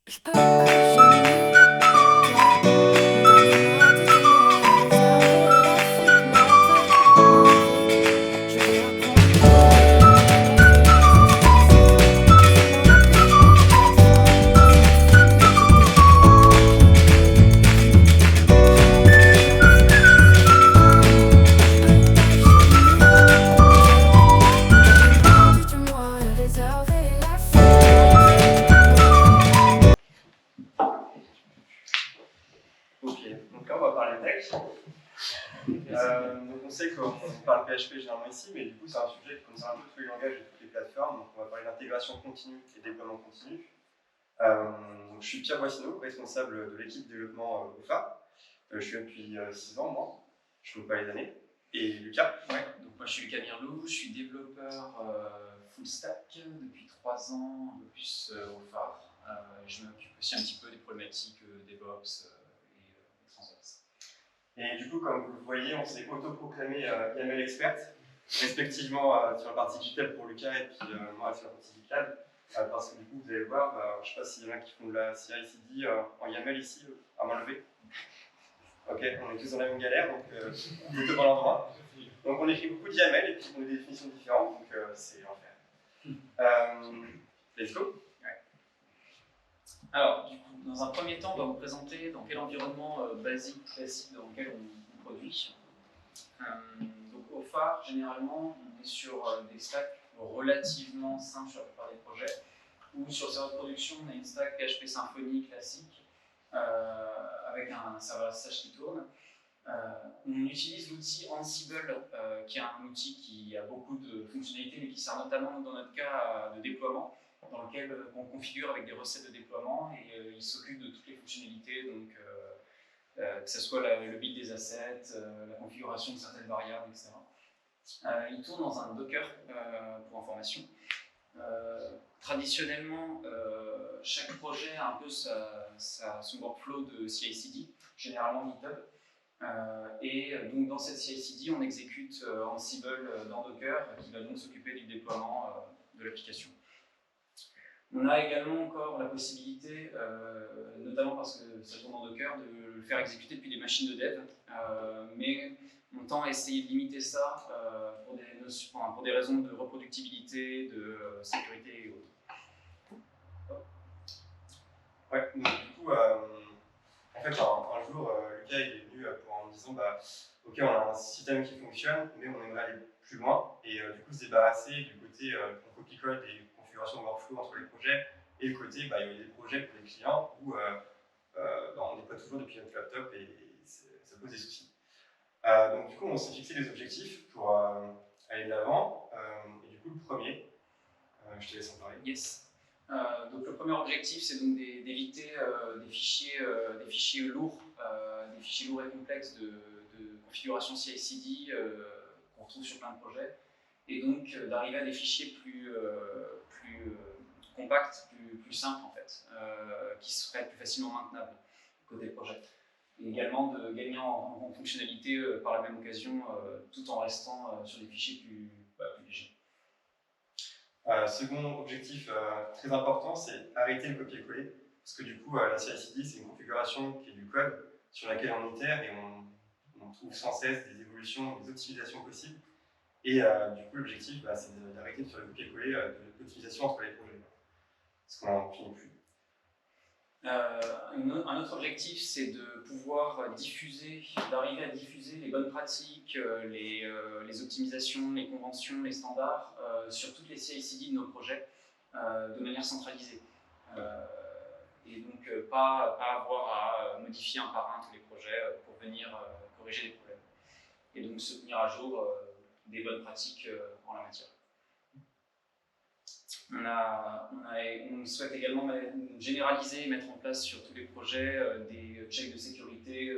Je peux pas gêner, toi. Donne-moi tes témoins, réserver la fuite, mauvais. Je veux apprendre dis-moi et réserver la Ok, donc là on va parler tech. Donc on sait qu'on parle PHP généralement ici, mais du coup c'est un sujet qui concerne un peu tous les langages et toutes les plateformes. Donc on va parler d'intégration continue et déploiement continu. Donc je suis Pierre Boissineau, responsable de l'équipe développement OFA. Je suis là depuis 6 ans, moi. Je ne compte pas les années. Et Lucas. Ouais, donc moi je suis Lucas Mirlou, je suis développeur full stack depuis 3 ans, un peu plus au phare. Je m'occupe aussi un petit peu des problématiques DevOps et transverses. Et du coup, comme vous le voyez, on s'est autoproclamé YAML expert, respectivement sur la partie GitHub pour Lucas et puis moi sur la partie GitLab. Parce que du coup, vous allez voir, je ne sais pas s'il y en a qui font de la CI/CD en YAML ici, à main levée. Ok, on est tous dans la même galère, donc plutôt dans l'endroit. Donc on écrit beaucoup de YAML et puis on a des définitions différentes, donc c'est l'enfer. Let's go. Ouais. Alors, du coup, dans un premier temps, on va vous présenter dans quel environnement basique, classique dans lequel on produit. Donc au phare, généralement, on est sur des stacks relativement simples sur la plupart des projets, ou sur le serveur de production, on a une stack PHP Symfony classique, avec un serveur SSH qui tourne. On utilise l'outil Ansible, qui est un outil qui a beaucoup de fonctionnalités, mais qui sert notamment, dans notre cas, de déploiement, dans lequel on configure avec des recettes de déploiement, et il s'occupe de toutes les fonctionnalités, donc que ce soit le build des assets, la configuration de certaines variables, etc. Il tourne dans un Docker, pour information. Traditionnellement, chaque projet a un peu son workflow de CI/CD, généralement GitHub. Et donc dans cette CI/CD, on exécute Ansible dans Docker, qui va donc s'occuper du déploiement de l'application. On a également encore la possibilité, notamment parce que ça tourne en Docker, de le faire exécuter depuis des machines de dev, mais on tend à essayer de limiter ça pour des raisons de reproductibilité, de sécurité et autres. Ouais, donc du coup, en fait, un jour, Lucas il est venu en me disant ok, on a un système qui fonctionne, mais on aimerait aller plus loin et du coup se débarrasser du côté on copie-colle des configurations de workflow entre les projets et le côté il y a des projets pour les clients où on n'est pas toujours depuis notre laptop et ça pose des soucis. Donc du coup, on s'est fixé des objectifs pour aller de l'avant et du coup, le premier, je te laisse en parler. Yes. Donc le premier objectif, c'est donc d'éviter des fichiers lourds, des fichiers lourds et complexes de configuration CI/CD qu'on retrouve sur plein de projets, et donc d'arriver à des fichiers plus compacts, plus simples en fait, qui seraient plus facilement maintenables côté projet. Et également de gagner en fonctionnalité par la même occasion, tout en restant sur des fichiers plus légers. Second objectif très important, c'est arrêter le copier-coller. Parce que du coup, la CI/CD, c'est une configuration qui est du code sur laquelle on itère et on trouve sans cesse des évolutions, des optimisations possibles. Et du coup, l'objectif, c'est d'arrêter de faire le copier-coller de l'optimisation entre les projets. Parce qu'on n'en finit plus. Un autre objectif, c'est de pouvoir d'arriver à diffuser les bonnes pratiques, les optimisations, les conventions, les standards sur toutes les CI/CD de nos projets de manière centralisée. Et donc pas avoir à modifier un par un tous les projets pour venir corriger les problèmes. Et donc se tenir à jour des bonnes pratiques en la matière. On souhaite également généraliser et mettre en place sur tous les projets des checks de sécurité,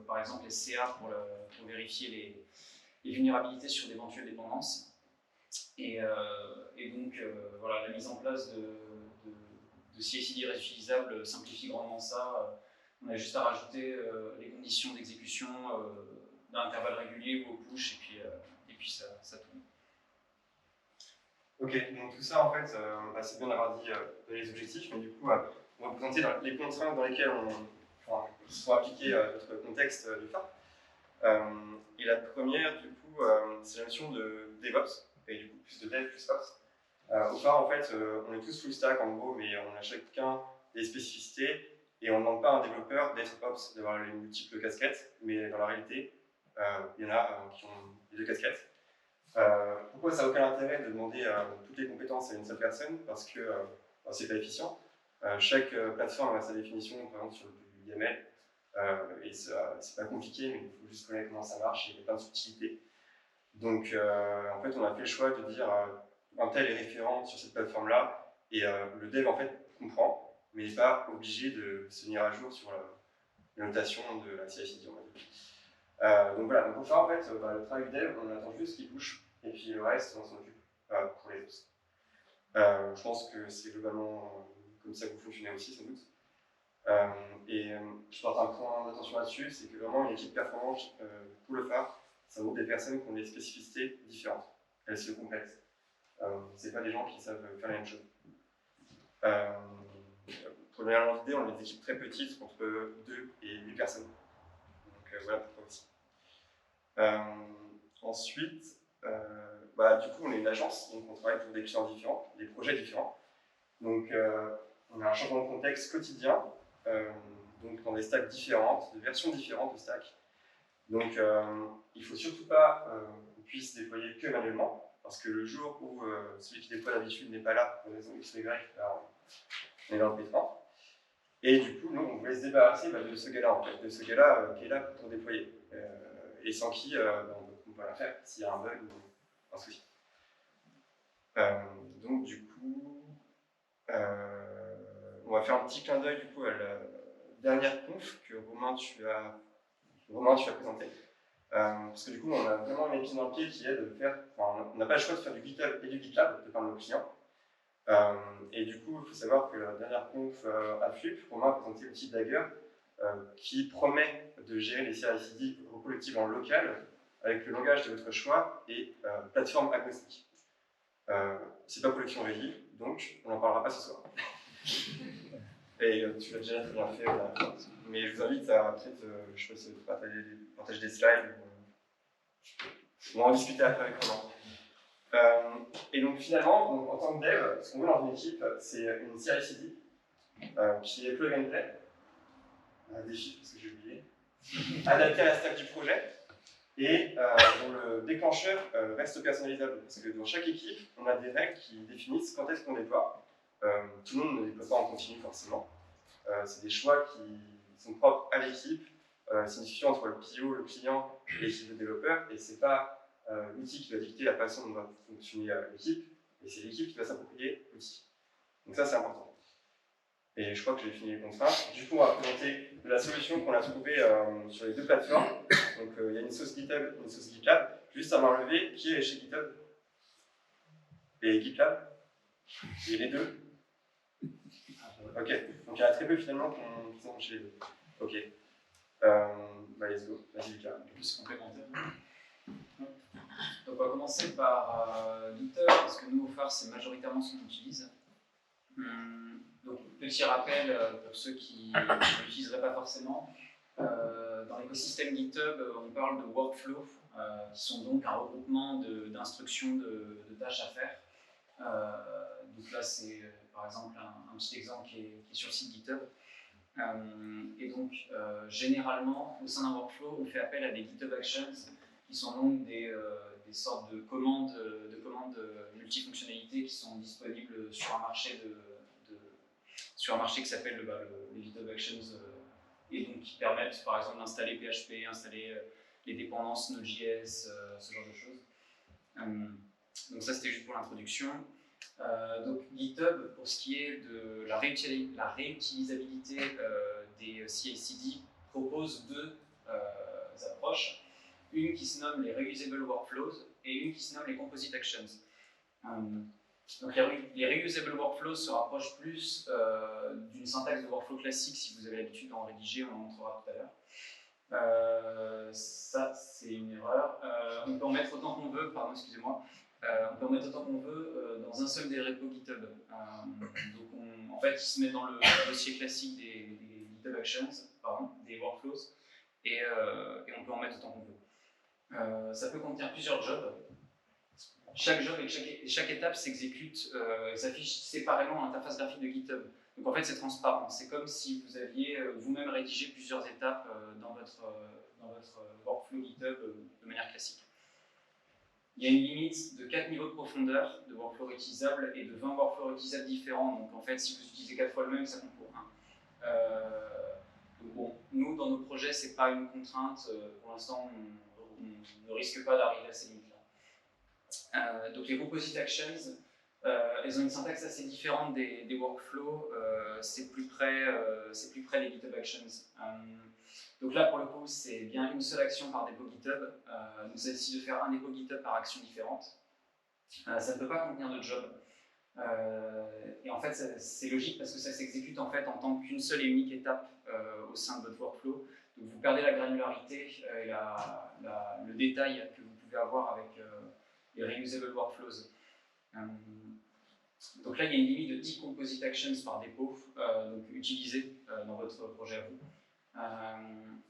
par exemple SCA pour vérifier les vulnérabilités sur d'éventuelles dépendances. Et donc voilà, la mise en place de CI/CD réutilisables simplifie grandement ça. On a juste à rajouter les conditions d'exécution d'intervalles réguliers ou au push, et puis ça tourne. Ok, donc tout ça, en fait, c'est bien d'avoir dit les objectifs, mais du coup, on va présenter les contraintes dans lesquelles qui sont appliquées à notre contexte du phare. Et la première, du coup, c'est la notion de DevOps, et du coup, plus de Dev plus Ops. Au phare, en fait, on est tous full stack en gros, mais on a chacun des spécificités, et on ne demande pas à un développeur d'être Ops, d'avoir les multiples casquettes, mais dans la réalité, il y en a qui ont les deux casquettes. Pourquoi ça n'a aucun intérêt de demander toutes les compétences à une seule personne? Parce que c'est pas efficient. Chaque plateforme a sa définition, par exemple sur le YAML, et c'est pas compliqué, mais il faut juste connaître comment ça marche et il y a plein de subtilités. Donc en fait, on a fait le choix de dire un tel est référent sur cette plateforme-là, et le dev en fait comprend, mais n'est pas obligé de se tenir à jour sur la notation de la CI/CD, on va dire. Donc voilà, donc pour ça, en fait, le travail du dev, on attend juste qu'il bouge, et puis le reste, on s'en occupe pour les autres. Je pense que c'est globalement comme ça que vous fonctionnez aussi, sans doute. Je porte un point d'attention là-dessus, c'est que vraiment une équipe performante pour le phare, ça vaut des personnes qui ont des spécificités différentes. Elles se complètent. C'est pas des gens qui savent faire la même chose. Pour donner un ordre d'idée, on a des équipes très petites, entre 2 et 8 personnes. Donc voilà pourquoi aussi. Ensuite, du coup, on est une agence, donc on travaille pour des clients différents, des projets différents. Donc, on a un changement de contexte quotidien, donc dans des stacks différentes, des versions différentes de stacks. Donc, il ne faut surtout pas qu'on puisse déployer que manuellement, parce que le jour où celui qui déploie d'habitude n'est pas là, pour raison X ou Y, on est dans le pétrin. Et du coup, nous, on voulait se débarrasser de ce gars-là, en fait, de ce gars-là qui est là pour déployer, et sans qui on ne peut rien faire s'il y a un bug ou un souci. Donc, du coup, on va faire un petit clin d'œil du coup à la dernière conf que Romain tu as présenté. Parce que du coup on a vraiment une épine dans le pied qui est de faire, on n'a pas le choix de faire du GitHub et du GitLab de par nos clients. Et du coup il faut savoir que la dernière conf à FLUP, Romain a présenté l'outil Dagger qui promet de gérer les CI/CD collectives en local avec le langage de votre choix et plateforme agnostique. C'est pas collection ready, donc on n'en parlera pas ce soir. Et tu l'as déjà très bien fait, mais je vous invite à peut-être, je sais pas si partager des slides, on va en discuter après avec Romain. Et donc finalement, en tant que dev, ce qu'on veut dans une équipe, c'est une CI/CD qui est plug and play, des chiffres parce que j'ai oublié, adapté à la stack du projet, et dont le déclencheur reste personnalisable, parce que dans chaque équipe, on a des règles qui définissent quand est-ce qu'on déploie. Tout le monde ne déploie pas en continu forcément. C'est des choix qui sont propres à l'équipe. C'est une discussion entre le PO, le client et l'équipe de développeurs, et c'est pas l'outil qui va dicter la façon dont va fonctionner l'équipe, et c'est l'équipe qui va s'approprier l'outil. Donc ça, c'est important. Et je crois que j'ai fini les contraintes. Du coup, on va présenter la solution qu'on a trouvée sur les deux plateformes. Donc, il y a une sauce GitHub et une sauce GitLab. Juste à main levée, qui est chez GitHub et GitLab? Et les deux? Ok, donc il y en a très peu finalement qui sont chez les deux. Ok. Let's go. Vas-y, Lucas. Plus complémentaire. Donc on va commencer par GitHub, parce que nous, au phare, c'est majoritairement ce qu'on utilise. Donc, petit rappel pour ceux qui ne l'utiliseraient pas forcément. Dans l'écosystème GitHub, on parle de workflows, qui sont donc un regroupement d'instructions de tâches à faire. Donc là, c'est par exemple un petit exemple qui est sur le site GitHub. Et donc, généralement, au sein d'un workflow, on fait appel à des GitHub Actions, qui sont donc des sortes de commandes multifonctionnalités qui sont disponibles sur un marché qui s'appelle les GitHub Actions, et donc qui permettent par exemple d'installer PHP, installer les dépendances Node.js, ce genre de choses. Donc ça, c'était juste pour l'introduction. Donc GitHub, pour ce qui est de la réutilisabilité des CI/CD, propose deux approches. Une qui se nomme les Reusable Workflows et une qui se nomme les Composite Actions. Donc les Reusable Workflows se rapprochent plus d'une syntaxe de workflow classique si vous avez l'habitude d'en rédiger, on en montrera tout à l'heure. Ça, c'est une erreur. On peut en mettre autant qu'on veut, pardon, excusez-moi. on peut en mettre autant qu'on veut dans un seul des repos GitHub. Donc en fait, ils se mettent dans le dossier classique des GitHub Actions, pardon, des workflows, et on peut en mettre autant qu'on veut. Ça peut contenir plusieurs jobs. Chaque job et chaque étape s'affiche séparément à l'interface graphique de GitHub. Donc en fait, c'est transparent. C'est comme si vous aviez vous-même rédigé plusieurs étapes dans votre workflow GitHub de manière classique. Il y a une limite de 4 niveaux de profondeur de workflow réutilisables et de 20 workflows réutilisables différents. Donc en fait, si vous utilisez 4 fois le même, ça compte pour 1. Donc bon, nous, dans nos projets, ce n'est pas une contrainte. Pour l'instant, on ne risque pas d'arriver à ces limites-là. Donc les composite actions, elles ont une syntaxe assez différente des workflows. C'est plus près des GitHub Actions. Donc là, pour le coup, c'est bien une seule action par dépôt GitHub. Donc ça décide de faire un dépôt GitHub par action différente. Ça ne peut pas contenir de job. Et en fait, c'est logique parce que ça s'exécute en fait en tant qu'une seule et unique étape au sein de votre workflow. Donc vous perdez la granularité et le détail que vous pouvez avoir avec les reusable workflows. Donc là, il y a une limite de 10 composite actions par dépôt, donc utilisées dans votre projet à vous.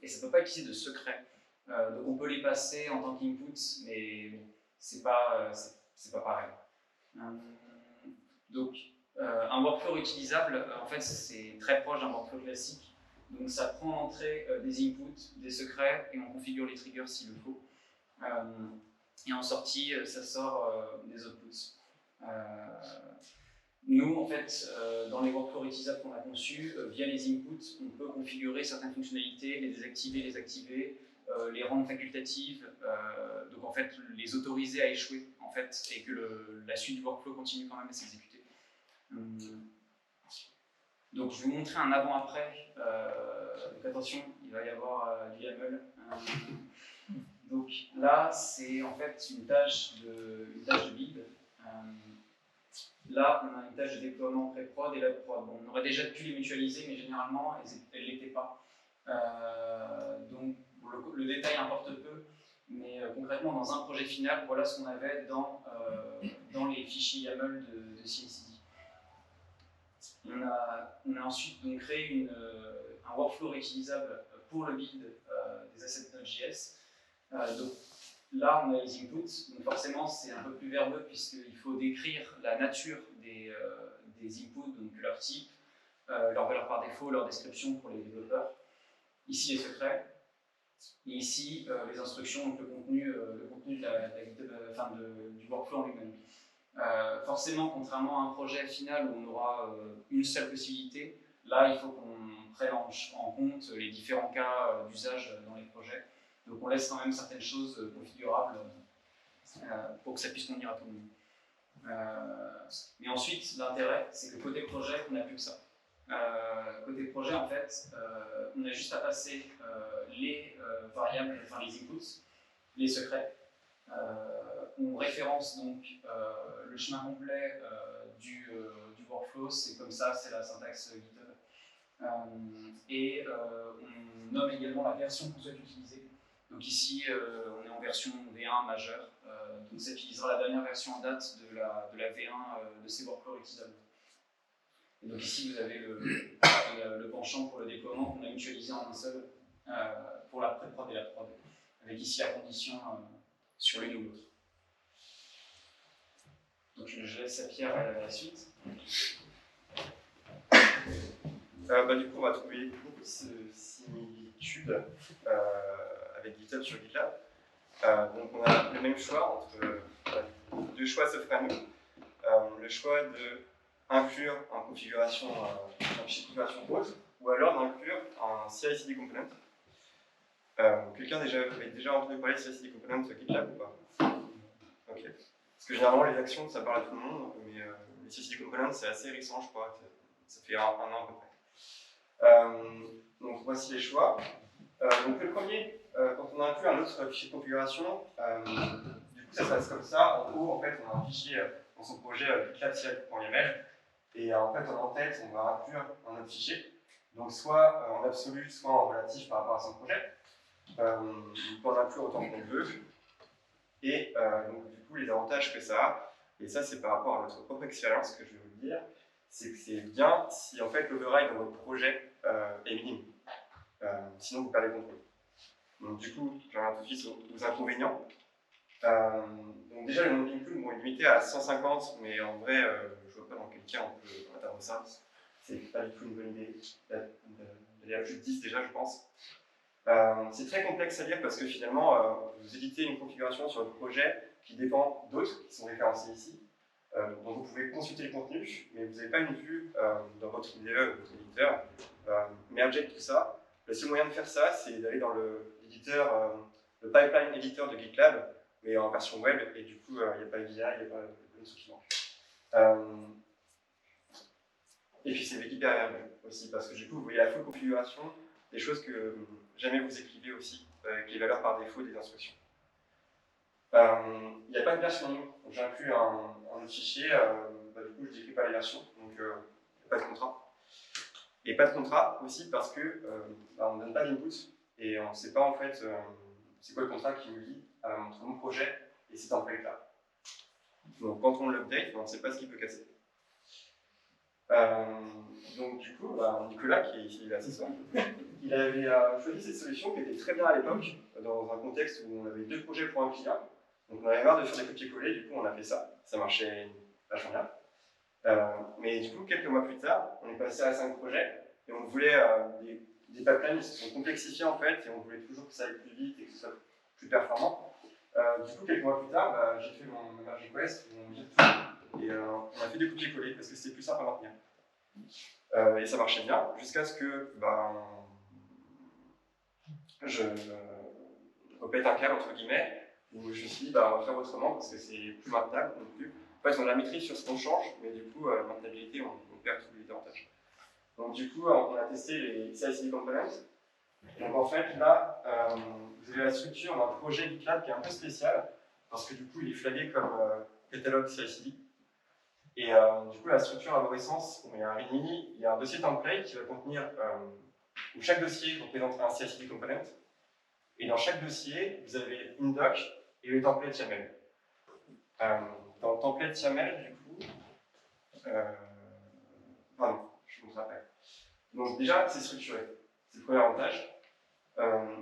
Et ça ne peut pas utiliser de secret. Donc on peut les passer en tant qu'input, mais bon, c'est pas pareil. Donc un workflow utilisable, en fait, c'est très proche d'un workflow classique. Donc ça prend en entrée des inputs, des secrets, et on configure les triggers s'il le faut. Et en sortie, ça sort des outputs. Nous, en fait, dans les workflows utilisables qu'on a conçus, via les inputs, on peut configurer certaines fonctionnalités, les désactiver, les activer, les rendre facultatives, donc en fait les autoriser à échouer, en fait, et que la suite du workflow continue quand même à s'exécuter. Donc je vais vous montrer un avant-après. Donc attention, il va y avoir du YAML. Donc là, c'est en fait une tâche de build. Là, on a une tâche de déploiement pré-prod et la prod. Bon, on aurait déjà pu les mutualiser, mais généralement, elles ne l'étaient pas. Donc, le détail importe peu, mais concrètement, dans un projet final, voilà ce qu'on avait dans les fichiers YAML de CI/CD. On a ensuite donc créé un workflow réutilisable pour le build des assets Node.js. Donc, là, on a les inputs, donc forcément c'est un peu plus verbeux puisqu'il faut décrire la nature des inputs, donc leur type, leur valeur par défaut, leur description pour les développeurs. Ici les secrets, et ici les instructions, donc le contenu du workflow en lui-même. Forcément, contrairement à un projet final où on aura une seule possibilité, là il faut qu'on prenne en compte les différents cas d'usage dans les projets. Donc on laisse quand même certaines choses configurables pour que ça puisse convenir à tout le monde. Mais ensuite, l'intérêt, c'est que côté projet, on n'a plus que ça. Côté projet, en fait, on a juste à passer les variables, enfin les inputs, les secrets. On référence donc le chemin complet du workflow, c'est comme ça, c'est la syntaxe GitHub. Et on nomme également la version qu'on souhaite utiliser. Donc ici, on est en version V1 majeure, donc ça utilisera la dernière version en date de la V1 de ces workflows utilisables. Et donc ici, vous avez le penchant pour le déploiement qu'on a mutualisé en un seul pour la pré-prod et la prod, avec ici la condition sur l'une ou l'autre. Donc je laisse à Pierre la suite. Du coup, on va trouver beaucoup de similitudes avec GitHub sur GitLab. Donc on a le même choix entre deux choix s'offrent à nous. Le choix de inclure en configuration un fichier de configuration rose, ou alors d'inclure un CI/CD component. Quelqu'un avait déjà entendu parler de CI/CD component sur GitLab ou pas? Ok. Parce que généralement les actions ça parle à tout le monde, mais les CI/CD components c'est assez récent, je crois. Ça fait un an à peu près. Donc voici les choix. Donc le premier, quand on inclut un autre fichier de configuration, du coup ça se passe comme ça. En haut, en fait, on a un fichier dans son projet GitLab.yaml, et en fait en tête, on va inclure un autre fichier. Donc soit en absolu, soit en relatif par rapport à son projet. On peut en inclure autant qu'on veut. Et donc, du coup, les avantages que ça a, et ça, c'est par rapport à notre propre expérience que je vais vous le dire, c'est que c'est bien si en fait l'override dans votre projet est minime. Sinon, vous perdez le contrôle. Donc, du coup, je reviens tout de suite aux inconvénients. Donc déjà, le nombre d'inputs est limité à 150, mais en vrai, je vois pas dans quel cas on peut atteindre ça. C'est pas du tout une bonne idée. Il y a plus de 10 déjà, je pense. C'est très complexe à lire parce que finalement, vous éditez une configuration sur le projet qui dépend d'autres qui sont référencés ici. Donc vous pouvez consulter le contenu, mais vous n'avez pas une vue dans votre IDE, votre éditeur. Mais object tout ça, le seul moyen de faire ça, c'est d'aller dans l'éditeur, le pipeline éditeur de GitLab, mais en version web, et du coup, il n'y a pas VI, il n'y a pas de truc qui manque. Et puis c'est hyper vertueux aussi, parce que du coup, vous voyez la full configuration, des choses que jamais vous écrivez aussi, avec les valeurs par défaut des instructions. Il n'y a pas de version, donc j'inclus un autre fichier, du coup je n'écris pas les versions, donc il n'y a pas de contrat. Et pas de contrat aussi parce que on ne donne pas d'input et on ne sait pas en fait c'est quoi le contrat qui nous lie entre mon projet et cet template-là. Donc quand on l'update, on ne sait pas ce qui peut casser. Donc du coup, Nicolas, qui est ici là ce soir, il avait choisi cette solution qui était très bien à l'époque, dans un contexte où on avait 2 projets pour un client. Donc on avait marre de faire des copier-coller, du coup on a fait ça. Ça marchait vachement bien. Mais du coup, quelques mois plus tard, on est passé à 5 projets et on voulait des pipelines qui se sont complexifiés en fait et on voulait toujours que ça aille plus vite et que ce soit plus performant. Du coup, quelques mois plus tard, j'ai fait ma merge request, mon git et on a fait des copier-coller parce que c'était plus simple à maintenir. Et ça marchait bien jusqu'à ce que je repète un câble entre guillemets où je me suis dit on va faire autrement parce que c'est plus maintenable non plus. En fait, on a la maîtrise sur ce qu'on change, mais du coup, maintenabilité, on perd tous les avantages. Donc, du coup, on a testé les CI/CD components. Donc, en fait, là, vous avez la structure d'un projet GitLab qui est un peu spécial, parce que du coup, il est flagué comme catalogue CI/CD. Et du coup, la structure arborescence, il y a un README, il y a un dossier template qui va contenir, où chaque dossier représente un CI/CD component. Et dans chaque dossier, vous avez une doc et le template YAML. Dans le template YAML, du coup, pardon, je me rappelle. Donc déjà, c'est structuré, c'est le premier avantage.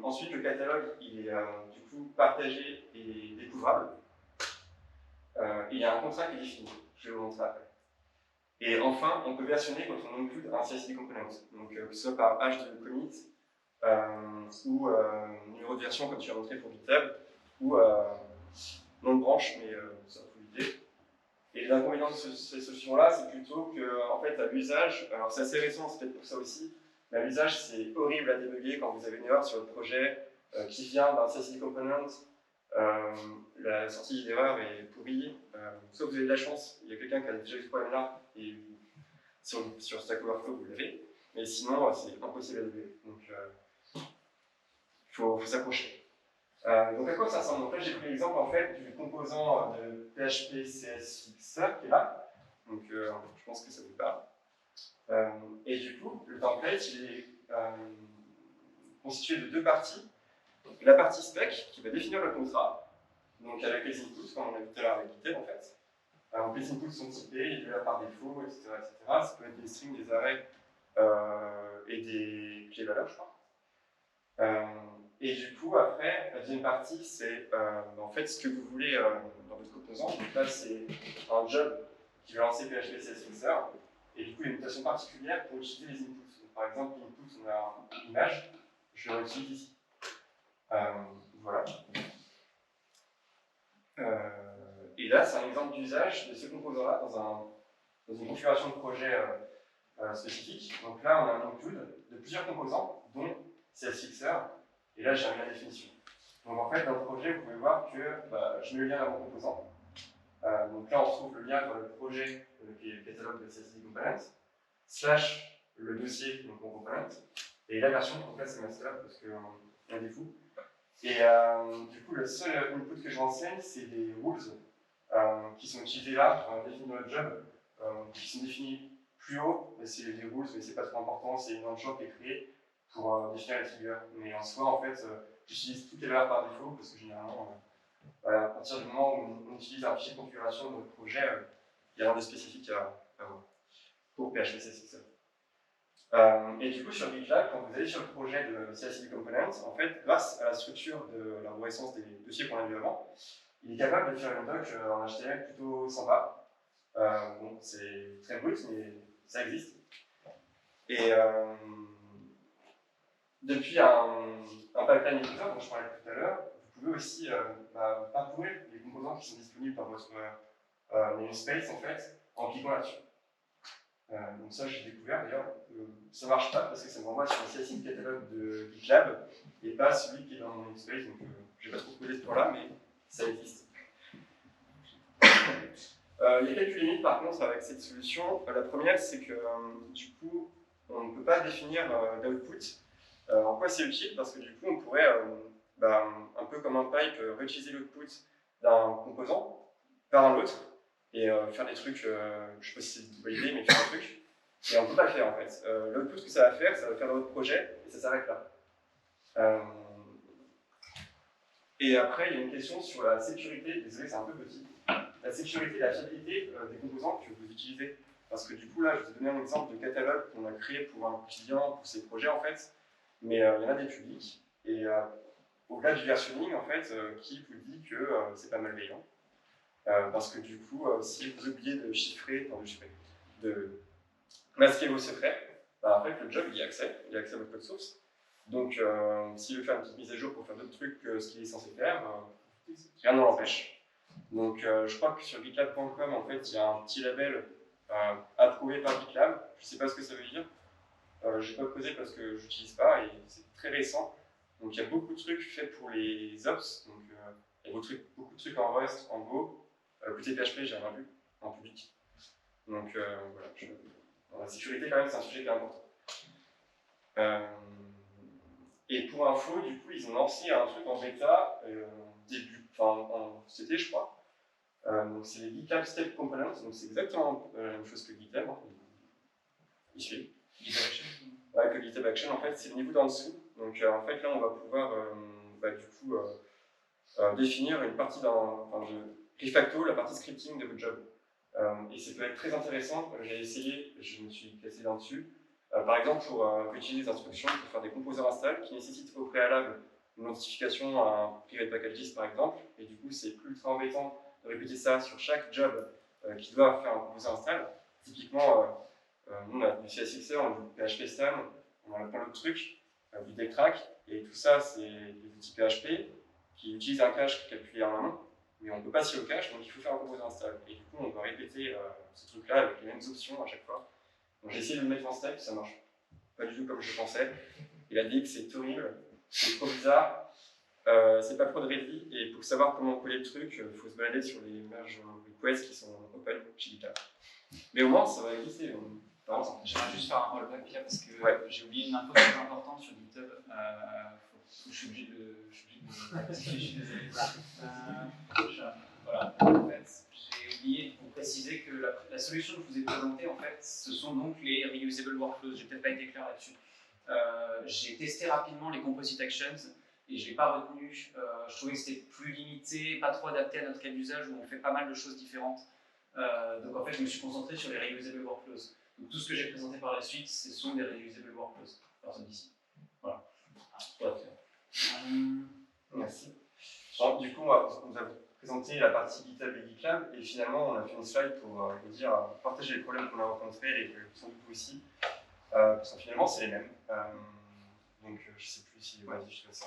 Ensuite, le catalogue, il est du coup partagé et découvrable. Et il y a un contrat qui est défini, je vais vous montrer après. Et enfin, on peut versionner quand on inclut un CI/CD component, donc que ce soit par H de commit, ou numéro de version comme tu as montré pour GitHub, ou nom de branche, mais ça faut éviter. Et l'inconvénient de ces solutions-là, c'est plutôt que, en fait, à l'usage, alors c'est assez récent, c'est peut-être pour ça aussi, mais à l'usage, c'est horrible à débugger quand vous avez une erreur sur le projet qui vient d'un CI/CD component. La sortie d'erreur est pourrie. Soit vous avez de la chance, il y a quelqu'un qui a déjà eu ce problème-là, et sur Stack Overflow, vous l'avez, mais sinon, c'est impossible à débugger. Donc, il faut s'accrocher. Donc à quoi ça ressemble? Donc là j'ai pris l'exemple en fait du composant de PHP CS Fixer qui est là. Donc je pense que ça vous parle. Et du coup, le template il est constitué de 2 parties. La partie spec qui va définir le contrat, donc avec les inputs, comme on a vu tout à l'heure avec GitHub en fait. Donc les inputs sont typés, il est là par défaut, etc., etc. Ça peut être des strings, des arrays et des clés valeurs, je crois. Et du coup, après, la deuxième partie, c'est en fait ce que vous voulez dans votre composant. Donc là, c'est un job qui va lancer PHP CSS Fixer. Et du coup, il y a une notation particulière pour utiliser les inputs. Donc, par exemple, l'input, on a une image, je le utilise ici. Voilà. Et là, c'est un exemple d'usage de ce composant-là dans une configuration de projet spécifique. Donc là, on a un include de plusieurs composants, dont CSS Fixer. Et là, j'ai mis la définition. Donc en fait, dans le projet, vous pouvez voir que je mets le lien à mon composant. Donc là, on retrouve le lien dans le projet qui est le catalogue de CSS Components, slash le dossier, donc mon component, et la version, donc là, c'est master, parce qu'on a des fous. Et du coup, le seul input que je renseigne, c'est des rules qui sont utilisés là, définis dans le job, qui sont définis plus haut, mais c'est des rules, mais c'est pas trop important, c'est une enchant qui est créée pour définir les triggers. Mais en soi, en fait, j'utilise toutes les valeurs par défaut parce que généralement, Voilà, à partir du moment où on utilise un fichier de configuration de notre projet, il n'y a rien de spécifique à voir pour PHP CSS. Et du coup, sur GitLab, quand vous allez sur le projet de CI/CD Components, en fait, grâce à la structure de l'arborescence des dossiers qu'on a vu avant, il est capable de faire une doc en HTML plutôt sympa. Bon, c'est très brut, mais ça existe. Et depuis un pipeline éditeur dont je parlais tout à l'heure, vous pouvez aussi parcourir les composants qui sont disponibles dans votre namespace en fait, en cliquant là-dessus. Donc ça, j'ai découvert d'ailleurs, ça ne marche pas parce que ça m'envoie sur le CSI catalogue de GitLab et pas celui qui est dans mon namespace. Donc je n'ai pas trop posé ce point-là, mais ça existe. Il y a quelques limites par contre avec cette solution. La première, c'est que du coup, on ne peut pas définir d'output. En quoi c'est utile? Parce que du coup, on pourrait, un peu comme un pipe, réutiliser l'output d'un composant par un autre et faire des trucs, je ne sais pas si c'est une bonne idée, mais faire des trucs. Et on ne peut pas le faire en fait. L'output que ça va faire dans votre projet et ça s'arrête là. Et après, il y a une question sur la sécurité. Désolé, c'est un peu petit. La sécurité et la fiabilité des composants que vous utilisez. Parce que du coup, là, je vous ai donné un exemple de catalogue qu'on a créé pour un client, pour ses projets en fait. Mais il y en a des publics. Et au-delà du versionning, en fait, qui vous dit que c'est pas malveillant. Parce que du coup, si vous oubliez de de masquer vos secrets, en fait, le job, il y a accès à votre code source. Donc, s'il veut faire une petite mise à jour pour faire d'autres trucs que ce qu'il est censé faire, rien ne l'empêche. Donc, je crois que sur gitlab.com, en fait, il y a un petit label approuvé par GitLab. Je ne sais pas ce que ça veut dire. Je n'ai pas posé parce que je n'utilise pas et c'est très récent. Donc, il y a beaucoup de trucs faits pour les ops. Donc, il y a beaucoup de trucs en Rust, en Go. Côté PHP, j'ai rien vu en public. Donc, voilà. La sécurité, quand même, c'est un sujet qui est important. Et pour info, du coup, ils ont lancé un truc en bêta c'était, je crois. Donc c'est les GitLab Step Components, donc c'est exactement la même chose que GitLab. Il suit. GitHub Action. Ouais, que GitHub Action, en fait, c'est le niveau d'en dessous. Donc en fait, là, on va pouvoir définir une partie de refacto, la partie scripting de votre job. Et ça peut être très intéressant. J'ai essayé, je me suis placé là-dessus. Par exemple, pour utiliser des instructions pour faire des composants install qui nécessitent au préalable une notification à un private packages par exemple, et du coup c'est plus ultra embêtant de répéter ça sur chaque job qui doit faire un composant install. Typiquement, nous on a du CSXer, on a du PHP Stan, on a plein d'autres trucs, du DeckTrack, et tout ça c'est des outils PHP qui utilisent un cache qui est calculé en main, mais on ne peut pas s'y au cache, donc il faut faire un composant install. Et du coup on doit répéter ce truc-là avec les mêmes options à chaque fois. Donc j'ai essayé de le mettre en step, ça marche pas du tout comme je pensais. Il a dit que c'est horrible, c'est trop bizarre, c'est pas pro de ready, et pour savoir comment coller le truc, il faut se balader sur les merge requests qui sont open chez GitLab. Mais au moins, ça va exister. J'aimerais juste faire un rollback Pierre parce que j'ai oublié une info très importante sur GitHub. Je suis obligé de. Je suis désolé. Voilà. En fait, j'ai oublié de vous préciser que la solution que je vous ai présentée, en fait, ce sont donc les reusable workflows. J'ai peut-être pas été clair là-dessus. J'ai testé rapidement les composite actions et je l'ai pas retenu. Je trouvais que c'était plus limité, pas trop adapté à notre cas d'usage où on fait pas mal de choses différentes. Donc en fait, je me suis concentré sur les reusable workflows. Donc tout ce que j'ai présenté par la suite, ce sont des reusable workflows. Personne d'ici. Voilà. Merci. Alors, du coup, on vous a présenté la partie GitHub et GitLab, et finalement, on a fait une slide pour vous dire, partager les problèmes qu'on a rencontrés et que sans doute vous aussi. Parce que finalement, c'est les mêmes. Donc, je ne sais plus si. Ouais, je te laisse ça.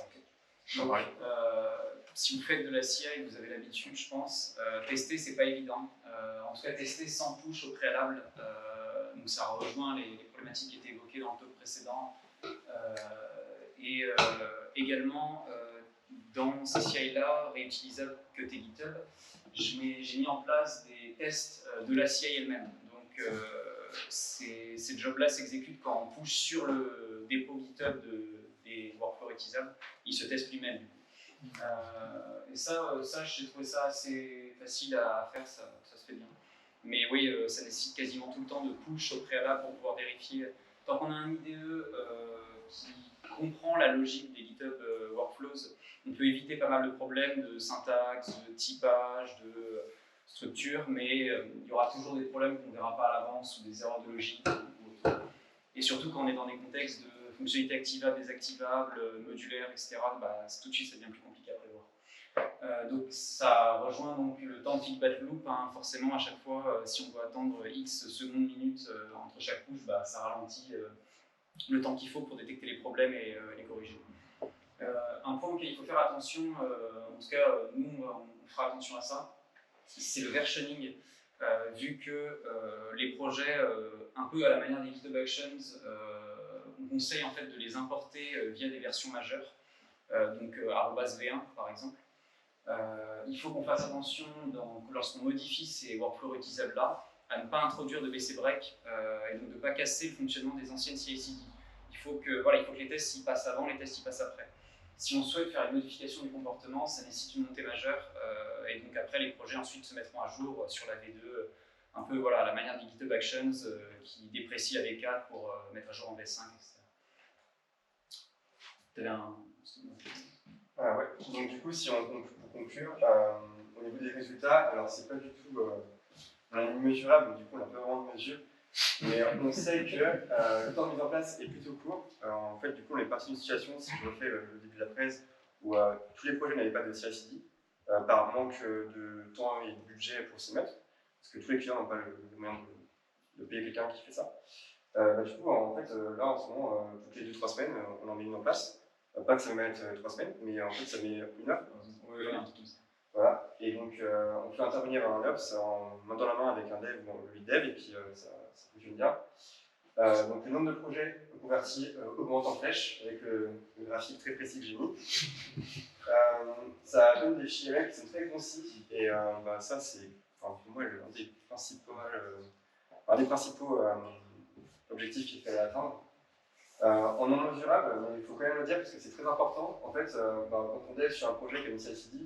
Donc, si vous faites de la CI, vous avez l'habitude, je pense. Tester, c'est pas évident. En tout cas, tester sans push au préalable. Donc, ça rejoint les problématiques qui étaient évoquées dans le talk précédent. Et également, dans ces CI-là, réutilisables côté GitHub, j'ai mis en place des tests de la CI elle-même. Donc, ces jobs-là s'exécutent quand on push sur le dépôt GitHub des workflows réutilisables, il se teste lui-même. Et ça, j'ai trouvé ça assez facile à faire, ça se fait bien. Mais oui, ça nécessite quasiment tout le temps de push au préalable pour pouvoir vérifier. Tant qu'on a un IDE qui comprend la logique des GitHub workflows, workflows, on peut éviter pas mal de problèmes de syntaxe, de typage, de structure, mais il y aura toujours des problèmes qu'on ne verra pas à l'avance ou des erreurs de logique ou autre. Et surtout quand on est dans des contextes de fonctionnalités activables, désactivables, modulaires, etc., bah, tout de suite ça devient plus compliqué à prévoir. Donc ça rejoint donc le temps de feedback loop, hein. Forcément à chaque fois, si on doit attendre X secondes, minutes entre chaque couche, bah, ça ralentit le temps qu'il faut pour détecter les problèmes et les corriger. Un point auquel il faut faire attention, en tout cas nous on fera attention à ça, c'est le versioning, vu que les projets, un peu à la manière des GitHub Actions, on conseille en fait de les importer via des versions majeures, donc @v1 par exemple. Il faut qu'on fasse attention lorsqu'on modifie ces workflows réutilisables là à ne pas introduire de BC break et donc de ne pas casser le fonctionnement des anciennes CI/CD. Il faut que les tests y passent avant, les tests y passent après. Si on souhaite faire une modification du comportement, ça nécessite une montée majeure et donc après les projets ensuite se mettront à jour sur la V2, un peu à la manière des GitHub Actions qui déprécie la V4 pour mettre à jour en V5, etc. Tu avais un... Ah ouais. Donc du coup, si on pour conclure, au niveau des résultats, alors c'est pas du tout immesurable, donc du coup on n'a pas vraiment de mesure, mais on sait que le temps de mise en place est plutôt court. En fait, du coup, on est parti d'une situation, si je refais le début de la presse, où tous les projets n'avaient pas de CI/CD, par manque de temps et de budget pour s'y mettre, parce que tous les clients n'ont pas le moyen de payer quelqu'un qui fait ça. Du coup, en fait, là en ce moment, toutes les 2-3 semaines, on en met une en place. Pas que ça va mettre 3 semaines, mais en fait ça met 1 heure. Voilà, et donc on fait intervenir un Ops en main dans la main avec un dev ou le lead dev, et puis ça fonctionne bien. Donc le nombre de projets convertis augmente en flèche, avec le graphique très précis que j'ai mis. Ça donne des fichiers qui sont très concis, et ça c'est pour moi un des principaux objectifs qu'il fallait atteindre. En non mesurable, mais il faut quand même le dire parce que c'est très important. En fait, quand on dev sur un projet comme CI/CD,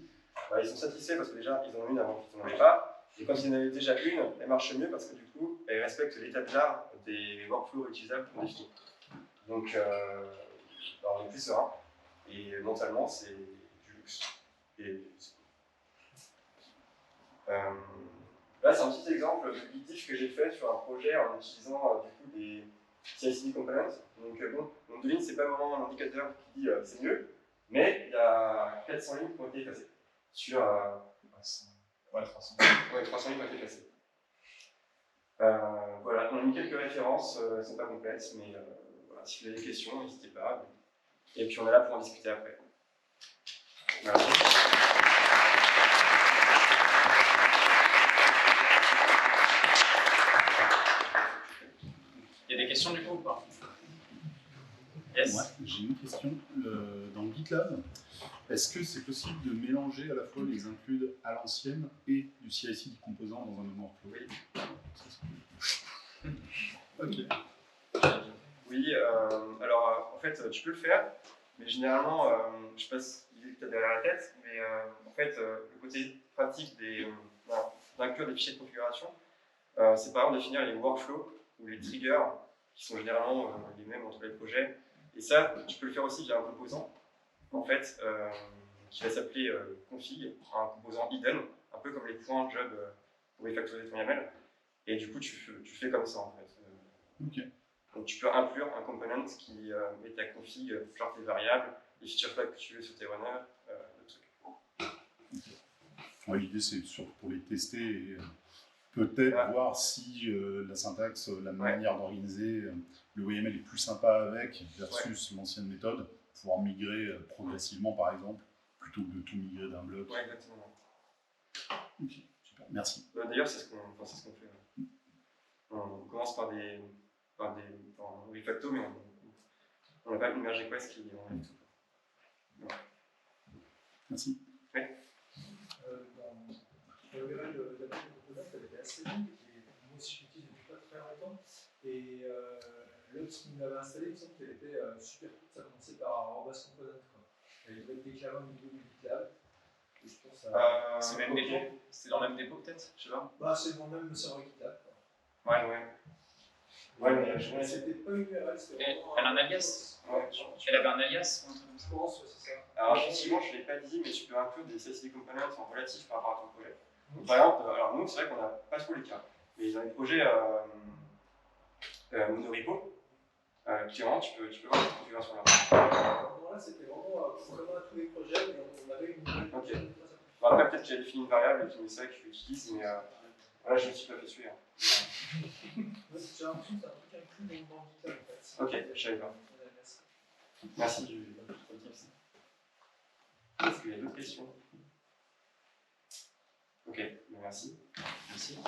ils sont satisfaits parce que déjà ils en ont une avant qu'ils n'en avaient pas. Et quand ils en avaient déjà une, elle marche mieux parce que du coup, elle respecte l'état de l'art des workflows réutilisables qu'on définit. Donc, on est plus serein. Et mentalement, c'est du luxe. Et là, c'est un petit exemple de litige que j'ai fait sur un projet en utilisant du coup des CI/CD components. Donc mon de ligne, c'est pas vraiment un indicateur qui dit c'est mieux, mais il y a 400 lignes qui ont été effacées. Sur 300. Ouais, 300 lignes qui ont été effacées. Voilà, on a mis quelques références, elles ne sont pas complètes, mais voilà, si vous avez des questions, n'hésitez pas. Et puis on est là pour en discuter après. Voilà. Il y a des questions du coup ou pas? Yes. Ouais, j'ai une question. Dans GitLab, est-ce que c'est possible de mélanger à la fois les includes à l'ancienne et du CI/CD composant dans un même workflow? Oui. Ok. Oui, alors en fait, tu peux le faire, mais généralement, je sais pas si tu as derrière la tête, mais en fait, le côté pratique d'inclure des fichiers de configuration, c'est par exemple définir les workflows ou les triggers qui sont généralement les mêmes entre les projets. Et ça, tu peux le faire aussi via un composant, en fait, qui va s'appeler config, un composant hidden, un peu comme les points job pour refactoriser ton YAML. Et du coup, tu fais comme ça, en fait. Ok. Donc tu peux inclure un component qui met ta config, genre tes variables, les feature flags que tu veux sur tes runners, le truc. Ouais, l'idée, c'est surtout pour les tester et peut-être voir si la syntaxe, la manière d'organiser le YAML est plus sympa avec versus l'ancienne méthode, pouvoir migrer progressivement par exemple, plutôt que de tout migrer d'un bloc. Ouais, exactement. Ok, super, merci. D'ailleurs, c'est ce qu'on fait. On commence par des refacto, mais on n'a pas une merge request qui enlève tout. Voilà. Merci. Oui. Dans le URL de la composante, elle était assez longue, et moi aussi je l'utilise depuis pas très longtemps. Et l'autre qui me l'avait installé, il me semble qu'elle était super courte, ça commençait par @component. Elle devait être déclarée au niveau du GitLab. Et je pense à. C'est le même dépôt? C'est dans le même dépôt peut-être? Je sais pas. C'est dans le même serveur GitLab. Ouais. Ouais, mais je Mais c'était pas une URL, c'était Elle vraiment. a un alias. Ouais. Elle avait un alias ou un truc comme ça. Je pense, ouais, c'est ça. Alors effectivement, je ne l'ai pas dit, mais tu peux inclure des CSV components en relatif par rapport à ton projet. Donc, par exemple, alors nous, c'est vrai qu'on n'a pas trop les cas, mais dans les projets monorepo, clairement, tu peux voir cette configuration-là. Non, là, c'était vraiment à tous les projets, mais on avait une URL. Ok. Bon, après, peut-être que j'ai défini une variable et puis c'est ça que je l'utilise, mais voilà, je ne me suis pas fait tuer. Hein. Moi, j'ai l'impression que c'est un truc inclus dans le GitHub, en fait. Ok, je savais pas. Merci. Est-ce qu'il y a d'autres questions? Ok, merci. Merci.